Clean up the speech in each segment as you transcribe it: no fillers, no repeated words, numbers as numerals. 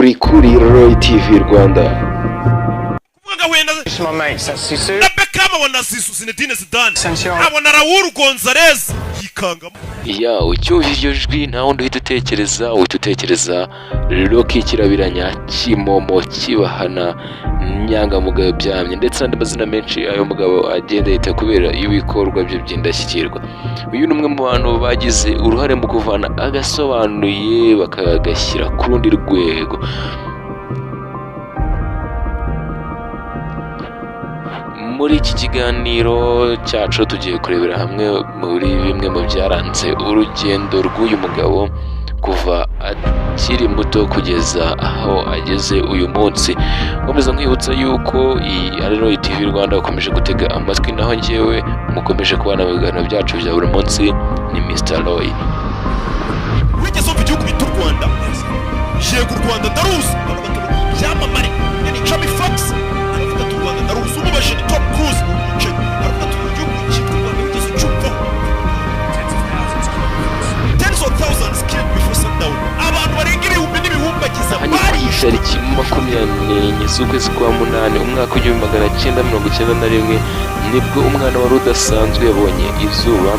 uri kuri Roy TV Rwanda. Kuvuga wenda na Beckham abona Zinedine Zidane abona Raul Gonzalez yikangamo. Ucyumva iryo jwi nta wundi uhita utekereza Rocky Kirabiranya, Kimomo, Kibahana, Nyangamugayo byamye ndetse n'andi mazina menshi ayo mugabo agenda yita kubera ibikorwa bye by'indashyikirwa. Uyu ni umwe mu bantu bagize uruhare mu kuvana agasobanuye bakagashyira ku rundi rwego. Muri iki kiganiro cyacu tugiye kurebera hamwe muri bimwe mu byaranze urugendo rw'uyu mugabo kuva akiri muto kugeza aho ageze uyu munsi. Nkomeza nkwibutsa yuko iyi ari Roy TV Rwanda ukomeje gutega amatwi, naho njyewe mukomeje kubana mu biganiro byacu bya buri munsi ni Mr. Roy. Wigeze umva igihugu bita u Rwanda? Yego u Rwanda ndaruzi, byamamare ni Chami Fox aravuga ati u Rwanda ndaruzi, umubashe ni Tom Cruise aravuga ati igihugu cyitwa u Rwanda wigeze ucyumva? Tens of thousands killed before sundown. Abantu barenga ibihumbi n'ibihumbagiza bari tariki 24 z'ukwezi kwa munani umwaka w'1991 nibwo umwana wari udasanzwe yabonye izuba.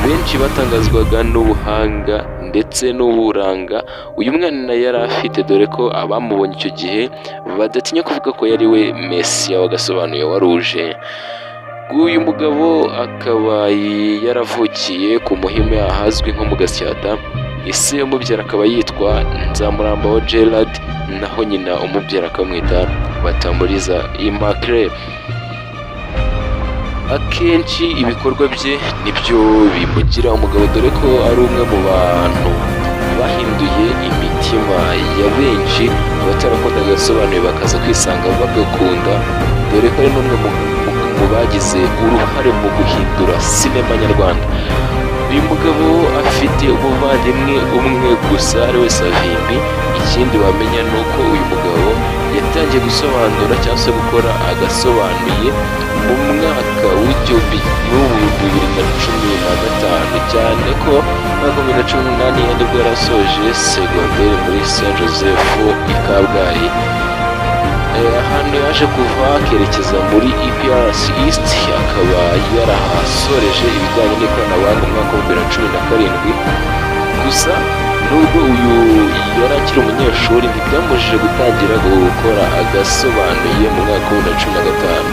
Benshi batangazwaga n'ubuhanga ndetse n'uburanga uyu mwana yari afite, dore ko abamubonye icyo gihe badatinya kuvuga ko yari we Mesiya wagasobanuye waruje. Uyu mugabo akaba yaravukiye ku Muhima ahazwi nko mu Gasyata. Ise umubyara akaba yitwa Nzamurambaho Gerard, naho nyina umubyara akamwita Batamuriza Immaculée. Akenshi ibikorwa bye nibyo bimugira umugabo, dore ko ari umwe mu bantu bahinduye imitima ya benshi abatarakundaga agasobanuye bakaza kwisanga bagakunda, dore ko ari n'umwe mu bagize uruhare mu guhindura sinema nyarwanda. Uyu mugabo afite umuvandimwe umwe gusa ari we Savimbi. Ikindi wamenya ni uko uyu mugabo yatangiye gusobanura cyangwa se gukora agasobanuye mu mwaka w'igihumbi 2015, cyane ko mwaka 2018 nibwo yarasoje segonderi muri Saint Joseph i Kabgayi. Ahantu yaje kuva akerekeza muri EPRC East, akaba yarahasoreje ibijyanye n'ikoranabuhanga mu mwaka wa 2017. Gusa nubwo uyu yari akiri umunyeshuri ntibyamubujije gutangira gukora agasobanuye mu mwaka wa 2015,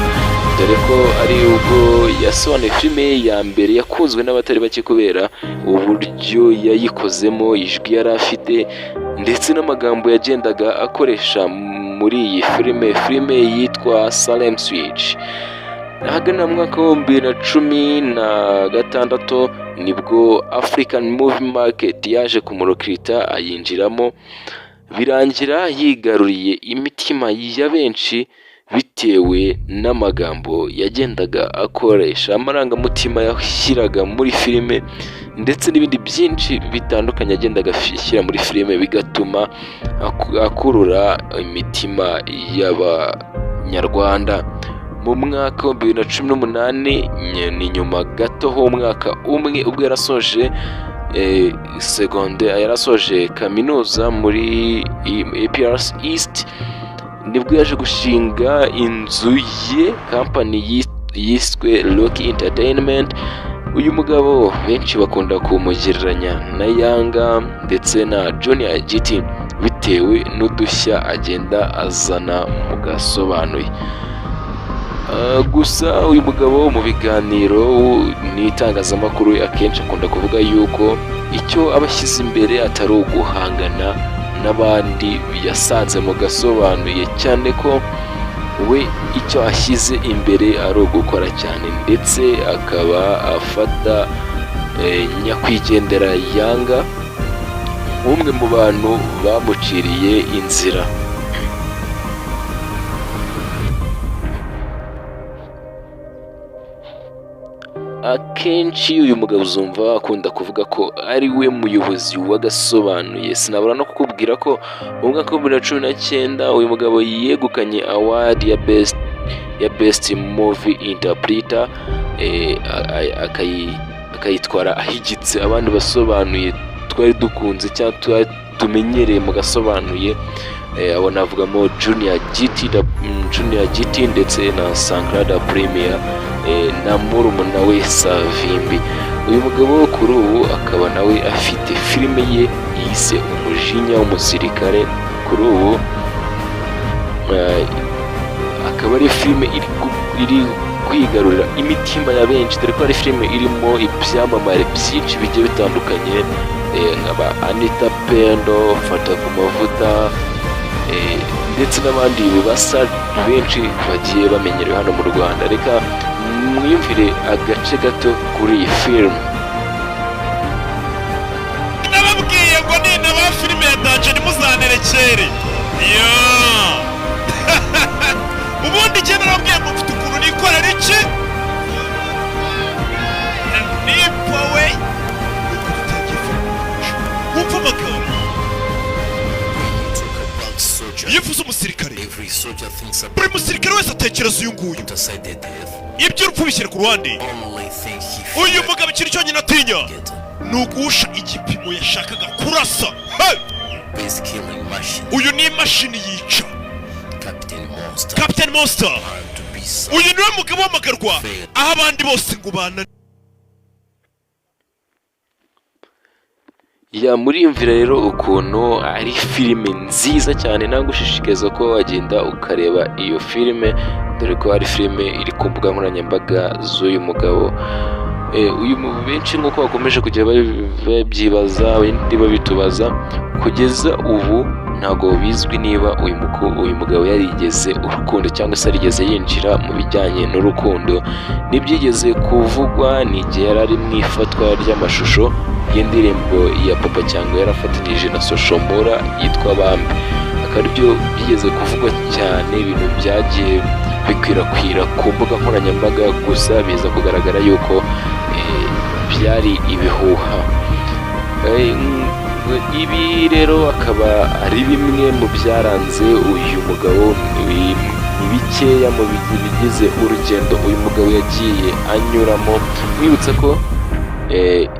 dore ko ari ubwo yasobanuye filime ye ya mbere yakunzwe n'abatari bake kubera uburyo yayikozemo, ijwi yari afite ndetse n'amagambo yagendaga akoresha muri iyi filime yitwa Salem Switch. Ahagana mu mwaka wa 2016 nibwo African Movie Market yaje kumurokirita ayinjiramo, birangira yigaruriye imitima ya benshi bitewe n'amagambo yagendaga akoresha, amarangamutima yashyiraga muri filime ndetse n'ibindi byinshi bitandukanye yagendaga ashyira muri filime, bigatuma akurura imitima y'abanyarwanda. Mu mwaka wa 2018 ni nyuma gato h'umwaka umwe ubwo yarasoje yarasoje kaminuza muri EPRC East, nibwo yaje gushinga inzu ye company yiswe Rocky Entertainment. Uyu mugabo benshi bakunda kumugereranya na Yanga ndetse na Junior GT bitewe n'udushya agenda azana mu gasobanuye. Gusa uyu mugabo mu biganiro n'itangazamakuru akenshi akunda kuvuga yuko icyo abashyize imbere atari uguhangana n'abandi yasanze mu gasobanuye, cyane ko we icyo ashyize imbere ari ugukora cyane, ndetse akaba afata nyakwigendera Yanga nk'umwe mu bantu bamuciriye inzira. Akenshi uyu mugabo uzumva akunda kuvuga ko ari we muyobozi wagasobanuye. Sinabura no kukubwira ko mu mwaka wa 2019 uyu mugabo yegukanye award ya best movie interpreter, akayitwara ahigitse abandi basobanuye twari dukunze cyangwa tumenyereye mu gasobanuye abo navugamo Junior GT ndetse na Sankara Premier na murumuna we Savimbi. Uyu mugabo kuri ubu akaba nawe afite filime ye yise Umujinya w'umusirikare. Kuri ubu akaba ari filime iri kwigarurira imitima ya benshi, dore ko ari filime irimo ibyamamare byinshi bigiye bitandukanye nk'aba Anita Pendo, Fata ku Mavuta ndetse n'abandi basa benshi bagiye bamenyerewe hano mu Rwanda. Reka mwiyumvire agace gato kuri iyi filime. Nababwiye ngo nina ba filime ya Danger ntimuzanterekere. Ubundi njye narabwiye ngo mfite ukuntu nikorera iki nipawe wumva amagambo yifuza umusirikare. Buri musirikare wese atekereza uyu nguyu, iby'urupfu bishyira ku ruhande. Uyu mugabo ikintu cyonyine atinya ni uguhusha igipimo yashakaga kurasa. Uyu ni imashini yica, Captain Monster. Uyu niwe mugabo w'amagarwa aho abandi bose ngo bana. Muriyumvira rero ukuntu ari filime nziza cyane, nagushishikariza ko wagenda ukareba iyo filime, dore ko ari filime iri ku mbuga nkoranyambaga z'uyu mugabo. Uyu benshi nk'uko bakomeje kujya babyibaza abandi babitubaza, kugeza ubu ntabwo bizwi niba uyu mugabo yarigeze urukundo cyangwa se yarigeze yinjira mu bijyanye n'urukundo. N'ibyigeze kuvugwa ni igihe yari ari mu ifatwa ry'amashusho y'indirimbo ya Papa Cyangwa yarafatanije na Soshomora yitwa Bambi. Akaba aribyo byigeze kuvugwa cyane, ibintu byagiye bikwirakwira ku mbuga nkoranyambaga, gusa biza kugaragara yuko byari ibihuha. Ibi rero akaba ari bimwe mu byaranze uyu mugabo, ni bikeya mu bigize urugendo uyu mugabo yagiye anyuramo. Mwibutsa ko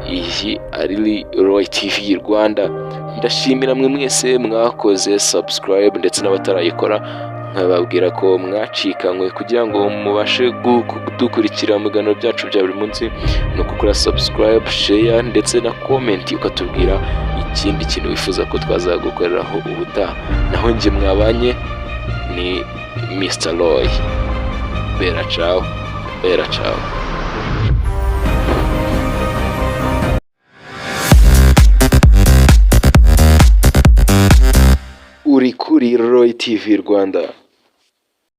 iyi ari Roy TV Rwanda. Ndashimira mwe mwese mwakoze subscribe ndetse n'abatarayikora, nkababwira ko mwacikanywe. Kugira ngo mubashe kudukurikira mu biganiro byacu bya buri munsi, ni ukukora subscribe, share ndetse na comment, ukatubwira ikindi kintu wifuza ko twazagukoreraho ubutaha. Naho njye mwabanye ni Mr. Roy. Bera ciao. Uri kuri Roy TV Rwanda.